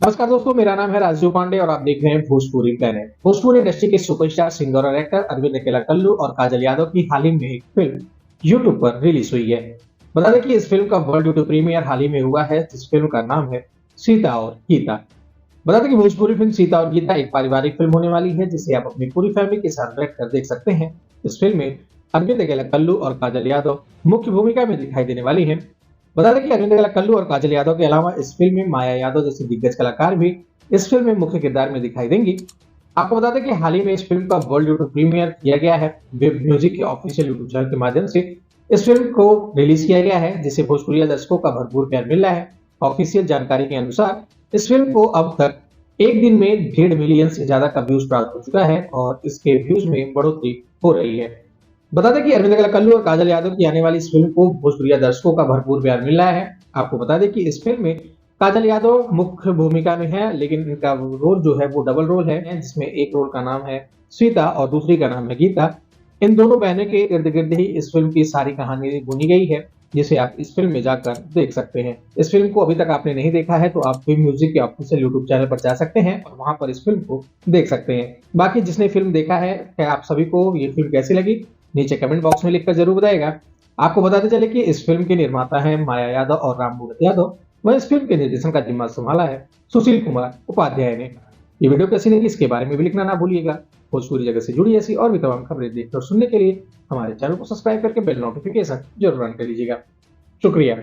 नमस्कार दोस्तों, मेरा नाम है राजू पांडे और आप देख रहे हैं भोजपुरी प्लेनेट। भोजपुरी इंडस्ट्री के सुपरस्टार सिंगर और एक्टर अरविंद केलाकल्लू और काजल यादव की हाल ही में एक फिल्म यूट्यूब पर रिलीज हुई है। बता दें कि इस फिल्म का वर्ल्ड यूट्यूब प्रीमियर हाल ही में हुआ है, जिस फिल्म का नाम है सीता और गीता। बता दें कि भोजपुरी फिल्म सीता और गीता एक पारिवारिक फिल्म होने वाली है, जिसे आप अपनी पूरी फैमिली के साथ बैठकर देख सकते हैं। इस फिल्म में अरविंद केलाकल्लू और काजल यादव मुख्य भूमिका में दिखाई देने वाली है। बता दें कि अरविंद केलाकल्लू और काजल यादव के अलावा इस फिल्म में माया यादव जैसे दिग्गज कलाकार भी इस फिल्म में मुख्य किरदार में दिखाई देंगी। आपको बता दें कि हाल ही में इस फिल्म का वर्ल्ड यूट्यूब प्रीमियर किया गया है। वेब म्यूजिक के ऑफिशियल यूट्यूब चैनल के माध्यम से इस फिल्म को रिलीज किया गया है, जिसे भोजपुरी दर्शकों का भरपूर प्यार मिल रहा है। ऑफिशियल जानकारी के अनुसार इस फिल्म को अब तक एक दिन में 1.5 मिलियन से ज्यादा का व्यूज प्राप्त हो चुका है और इसके व्यूज में बढ़ोतरी हो रही है। बता दें कि अरविंद कल्लू और काजल यादव की आने वाली इस फिल्म को भोजपुरी दर्शकों का भरपूर प्यार मिल रहा है। आपको बता दें कि इस फिल्म में काजल यादव मुख्य भूमिका में है, लेकिन इनका रोल जो है वो डबल रोल है, जिसमें एक रोल का नाम है सीता और दूसरी का नाम है गीता। इन दोनों बहनों के इर्द गिर्द ही इस फिल्म की सारी कहानी बुनी गई है, जिसे आप इस फिल्म में जाकर देख सकते हैं। इस फिल्म को अभी तक आपने नहीं देखा है तो आप फिल्म म्यूजिक के ऑफिशियल यूट्यूब चैनल पर जा सकते हैं और वहां पर इस फिल्म को देख सकते हैं। बाकी जिसने फिल्म देखा है, क्या आप सभी को ये फिल्म कैसी लगी, नीचे कमेंट बॉक्स में लिखकर जरूर बताएगा। आपको बताते चले कि इस फिल्म के निर्माता हैं माया यादव और राम मूरत यादव। वह इस फिल्म के निर्देशन का जिम्मा संभाला है सुशील कुमार उपाध्याय ने। ये वीडियो कैसी लगी इसके बारे में भी लिखना ना भूलिएगा। भोजपुरी जगत से जुड़ी ऐसी और भी तमाम खबरें देखने और सुनने के लिए हमारे चैनल को सब्सक्राइब करके बेल नोटिफिकेशन जरूर ऑन कर लीजिएगा। शुक्रिया।